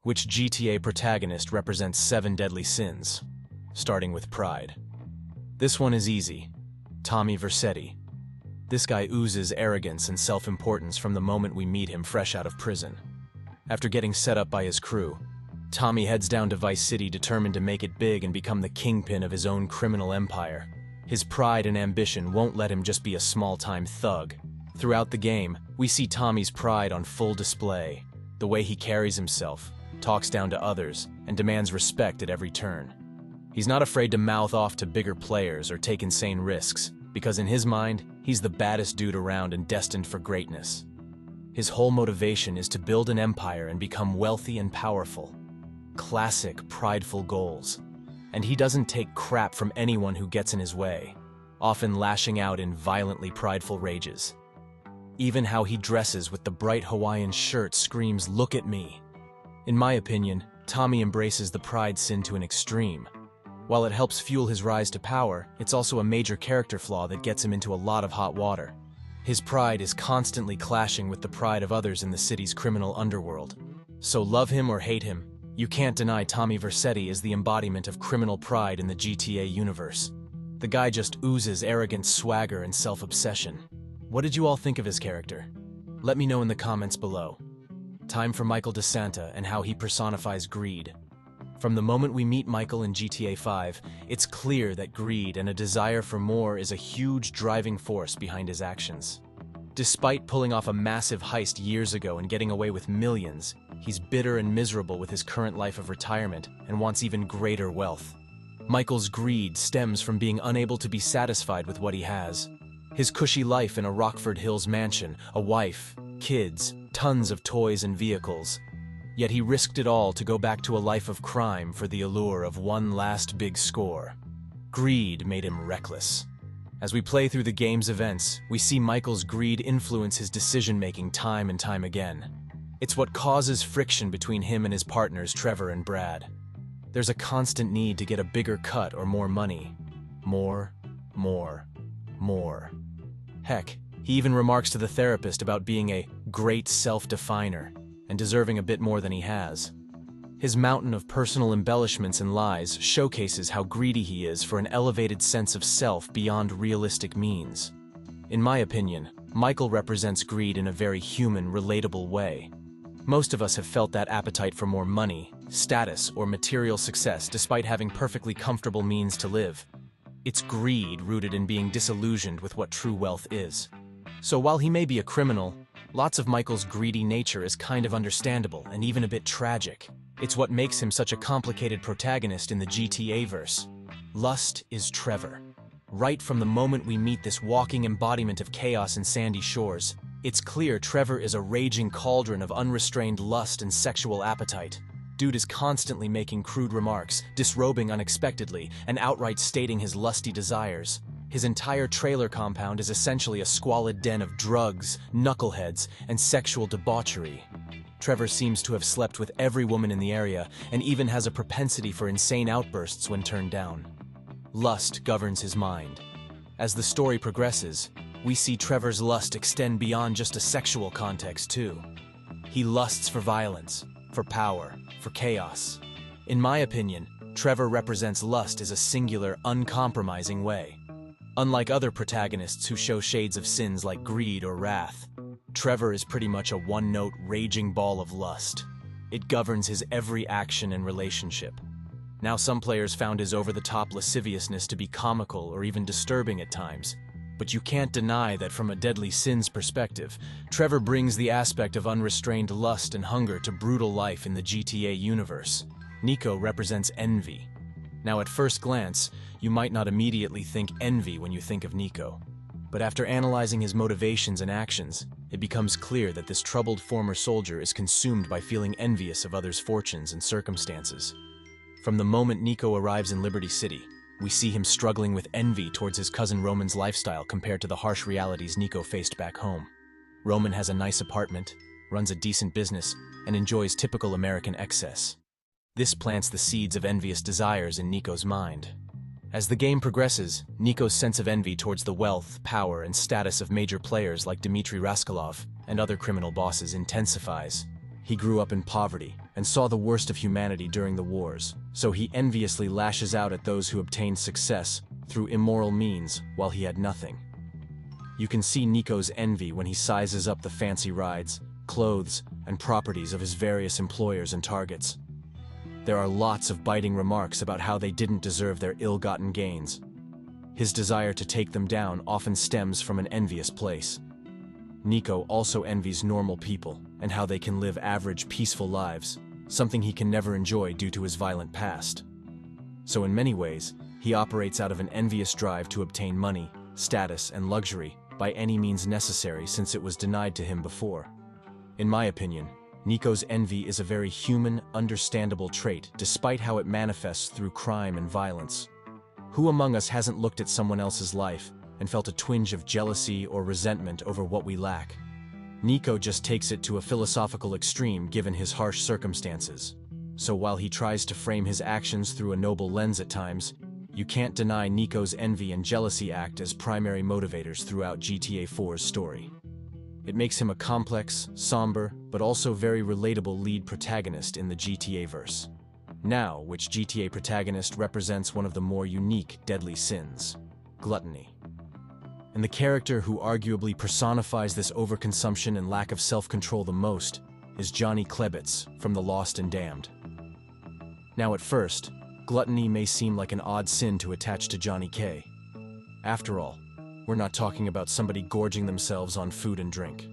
Which GTA protagonist represents 7 deadly sins? Starting with pride. This one is easy. Tommy Vercetti. This guy oozes arrogance and self-importance from the moment we meet him fresh out of prison. After getting set up by his crew, Tommy heads down to Vice City determined to make it big and become the kingpin of his own criminal empire. His pride and ambition won't let him just be a small-time thug. Throughout the game, we see Tommy's pride on full display. The way he carries himself, talks down to others, and demands respect at every turn. He's not afraid to mouth off to bigger players or take insane risks, because in his mind, he's the baddest dude around and destined for greatness. His whole motivation is to build an empire and become wealthy and powerful. Classic, prideful goals. And he doesn't take crap from anyone who gets in his way, often lashing out in violently prideful rages. Even how he dresses with the bright Hawaiian shirt screams, "Look at me." In my opinion, Tommy embraces the pride sin to an extreme. While it helps fuel his rise to power, it's also a major character flaw that gets him into a lot of hot water. His pride is constantly clashing with the pride of others in the city's criminal underworld. So love him or hate him, you can't deny Tommy Vercetti is the embodiment of criminal pride in the GTA universe. The guy just oozes arrogant swagger and self-obsession. What did you all think of his character? Let me know in the comments below. Time for Michael DeSanta and how he personifies greed. From the moment we meet Michael in GTA 5, it's clear that greed and a desire for more is a huge driving force behind his actions. Despite pulling off a massive heist years ago and getting away with millions, he's bitter and miserable with his current life of retirement and wants even greater wealth. Michael's greed stems from being unable to be satisfied with what he has. His cushy life in a Rockford Hills mansion, a wife, kids, tons of toys and vehicles. Yet he risked it all to go back to a life of crime for the allure of one last big score. Greed made him reckless. As we play through the game's events, we see Michael's greed influence his decision-making time and time again. It's what causes friction between him and his partners Trevor and Brad. There's a constant need to get a bigger cut or more money. More. Heck, he even remarks to the therapist about being a great self-definer and deserving a bit more than he has. His mountain of personal embellishments and lies showcases how greedy he is for an elevated sense of self beyond realistic means. In my opinion, Michael represents greed in a very human, relatable way. Most of us have felt that appetite for more money, status, or material success despite having perfectly comfortable means to live. It's greed rooted in being disillusioned with what true wealth is. So while he may be a criminal, lots of Michael's greedy nature is kind of understandable and even a bit tragic. It's what makes him such a complicated protagonist in the GTA-verse. Lust is Trevor. Right from the moment we meet this walking embodiment of chaos in Sandy Shores, it's clear Trevor is a raging cauldron of unrestrained lust and sexual appetite. Dude is constantly making crude remarks, disrobing unexpectedly, and outright stating his lusty desires. His entire trailer compound is essentially a squalid den of drugs, knuckleheads, and sexual debauchery. Trevor seems to have slept with every woman in the area, and even has a propensity for insane outbursts when turned down. Lust governs his mind. As the story progresses, we see Trevor's lust extend beyond just a sexual context too. He lusts for violence, for power, for chaos. In my opinion, Trevor represents lust as a singular, uncompromising way. Unlike other protagonists who show shades of sins like greed or wrath, Trevor is pretty much a one-note, raging ball of lust. It governs his every action and relationship. Now, some players found his over-the-top lasciviousness to be comical or even disturbing at times, but you can't deny that from a deadly sins perspective, Trevor brings the aspect of unrestrained lust and hunger to brutal life in the GTA universe. Nico represents envy. Now, at first glance, you might not immediately think envy when you think of Nico. But after analyzing his motivations and actions, it becomes clear that this troubled former soldier is consumed by feeling envious of others' fortunes and circumstances. From the moment Nico arrives in Liberty City, we see him struggling with envy towards his cousin Roman's lifestyle compared to the harsh realities Nico faced back home. Roman has a nice apartment, runs a decent business, and enjoys typical American excess. This plants the seeds of envious desires in Nico's mind. As the game progresses, Nico's sense of envy towards the wealth, power, and status of major players like Dmitry Raskolov and other criminal bosses intensifies. He grew up in poverty and saw the worst of humanity during the wars, so he enviously lashes out at those who obtained success through immoral means while he had nothing. You can see Nico's envy when he sizes up the fancy rides, clothes, and properties of his various employers and targets. There are lots of biting remarks about how they didn't deserve their ill-gotten gains. His desire to take them down often stems from an envious place. Nico also envies normal people and how they can live average, peaceful lives, something he can never enjoy due to his violent past. So in many ways, he operates out of an envious drive to obtain money, status, and luxury by any means necessary since it was denied to him before. In my opinion, Nico's envy is a very human, understandable trait despite how it manifests through crime and violence. Who among us hasn't looked at someone else's life and felt a twinge of jealousy or resentment over what we lack? Nico just takes it to a philosophical extreme given his harsh circumstances. So while he tries to frame his actions through a noble lens at times, you can't deny Nico's envy and jealousy act as primary motivators throughout GTA 4's story. It makes him a complex, somber, but also very relatable lead protagonist in the GTA-verse. Now, which GTA protagonist represents one of the more unique deadly sins? Gluttony. And the character who arguably personifies this overconsumption and lack of self-control the most is Johnny Klebitz from The Lost and Damned. Now at first, gluttony may seem like an odd sin to attach to Johnny K. After all, we're not talking about somebody gorging themselves on food and drink.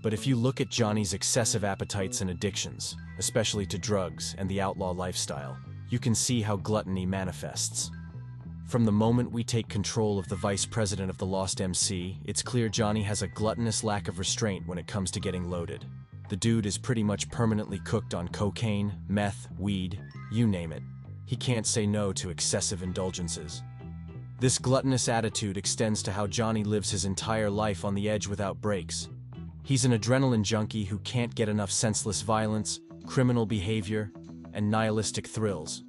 But if you look at Johnny's excessive appetites and addictions, especially to drugs and the outlaw lifestyle, you can see how gluttony manifests. From the moment we take control of the vice president of the Lost MC, it's clear Johnny has a gluttonous lack of restraint when it comes to getting loaded. The dude is pretty much permanently cooked on cocaine, meth, weed, you name it. He can't say no to excessive indulgences. This gluttonous attitude extends to how Johnny lives his entire life on the edge without breaks. He's an adrenaline junkie who can't get enough senseless violence, criminal behavior, and nihilistic thrills.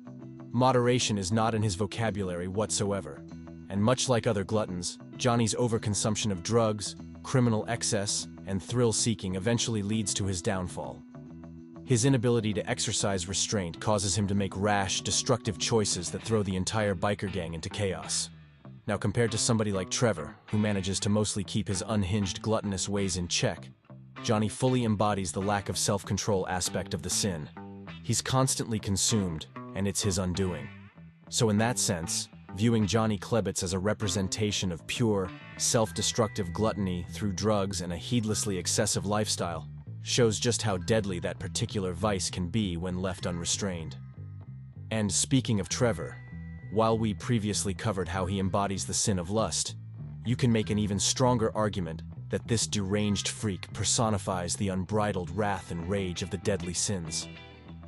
Moderation is not in his vocabulary whatsoever, and much like other gluttons, Johnny's overconsumption of drugs, criminal excess, and thrill-seeking eventually leads to his downfall. His inability to exercise restraint causes him to make rash, destructive choices that throw the entire biker gang into chaos. Now compared to somebody like Trevor, who manages to mostly keep his unhinged gluttonous ways in check, Johnny fully embodies the lack of self-control aspect of the sin. He's constantly consumed, and it's his undoing. So in that sense, viewing Johnny Klebitz as a representation of pure, self-destructive gluttony through drugs and a heedlessly excessive lifestyle shows just how deadly that particular vice can be when left unrestrained. And speaking of Trevor, while we previously covered how he embodies the sin of lust, you can make an even stronger argument that this deranged freak personifies the unbridled wrath and rage of the deadly sins.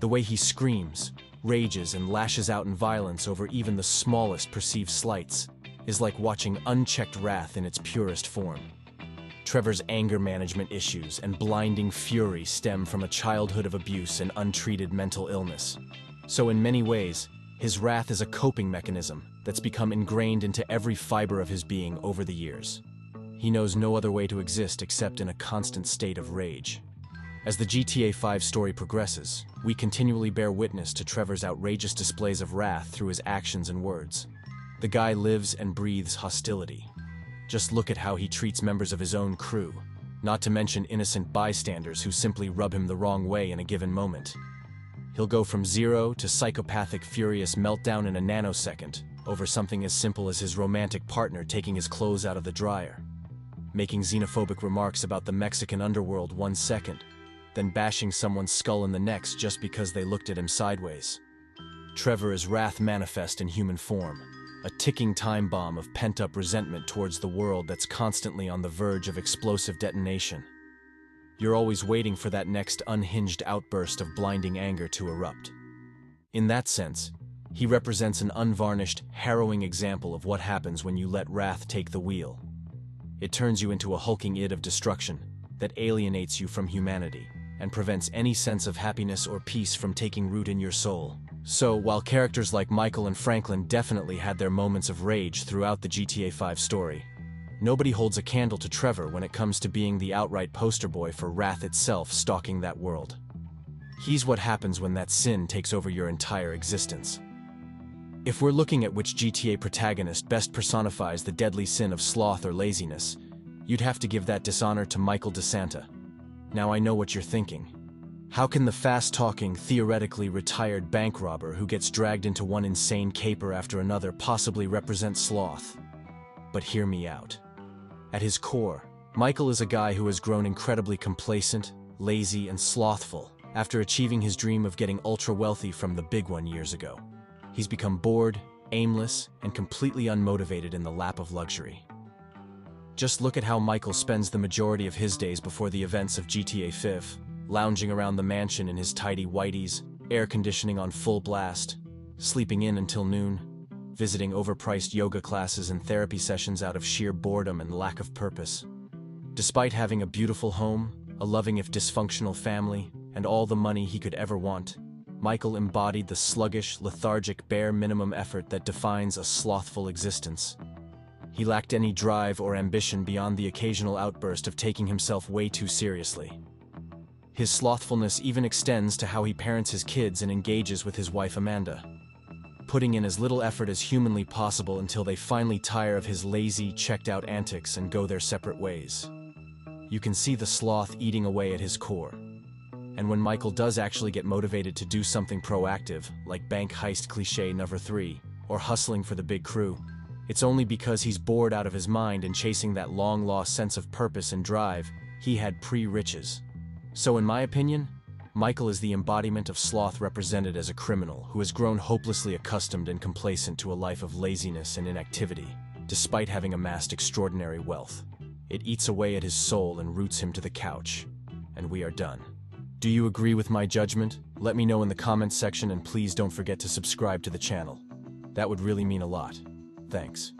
The way he screams, rages, and lashes out in violence over even the smallest perceived slights is like watching unchecked wrath in its purest form. Trevor's anger management issues and blinding fury stem from a childhood of abuse and untreated mental illness. So in many ways, his wrath is a coping mechanism that's become ingrained into every fiber of his being over the years. He knows no other way to exist except in a constant state of rage. As the GTA 5 story progresses, we continually bear witness to Trevor's outrageous displays of wrath through his actions and words. The guy lives and breathes hostility. Just look at how he treats members of his own crew, not to mention innocent bystanders who simply rub him the wrong way in a given moment. He'll go from zero to psychopathic furious meltdown in a nanosecond over something as simple as his romantic partner taking his clothes out of the dryer, making xenophobic remarks about the Mexican underworld 1 second, then bashing someone's skull in the next just because they looked at him sideways. Trevor is wrath manifest in human form, a ticking time bomb of pent-up resentment towards the world that's constantly on the verge of explosive detonation. You're always waiting for that next unhinged outburst of blinding anger to erupt. In that sense, he represents an unvarnished, harrowing example of what happens when you let wrath take the wheel. It turns you into a hulking id of destruction that alienates you from humanity and prevents any sense of happiness or peace from taking root in your soul. So, while characters like Michael and Franklin definitely had their moments of rage throughout the GTA 5 story, nobody holds a candle to Trevor when it comes to being the outright poster boy for wrath itself stalking that world. He's what happens when that sin takes over your entire existence. If we're looking at which GTA protagonist best personifies the deadly sin of sloth or laziness, you'd have to give that dishonor to Michael DeSanta. Now I know what you're thinking. How can the fast-talking, theoretically retired bank robber who gets dragged into one insane caper after another possibly represent sloth? But hear me out. At his core, Michael is a guy who has grown incredibly complacent, lazy, and slothful after achieving his dream of getting ultra-wealthy from the big one years ago. He's become bored, aimless, and completely unmotivated in the lap of luxury. Just look at how Michael spends the majority of his days before the events of GTA 5, lounging around the mansion in his tidy whities, air conditioning on full blast, sleeping in until noon, visiting overpriced yoga classes and therapy sessions out of sheer boredom and lack of purpose. Despite having a beautiful home, a loving if dysfunctional family, and all the money he could ever want, Michael embodied the sluggish, lethargic, bare minimum effort that defines a slothful existence. He lacked any drive or ambition beyond the occasional outburst of taking himself way too seriously. His slothfulness even extends to how he parents his kids and engages with his wife Amanda, putting in as little effort as humanly possible until they finally tire of his lazy, checked-out antics and go their separate ways. You can see the sloth eating away at his core. And when Michael does actually get motivated to do something proactive, like bank heist cliché number 3, or hustling for the big crew, it's only because he's bored out of his mind and chasing that long-lost sense of purpose and drive he had pre-riches. So in my opinion, Michael is the embodiment of sloth represented as a criminal who has grown hopelessly accustomed and complacent to a life of laziness and inactivity, despite having amassed extraordinary wealth. It eats away at his soul and roots him to the couch. And we are done. Do you agree with my judgment? Let me know in the comments section, and please don't forget to subscribe to the channel. That would really mean a lot. Thanks.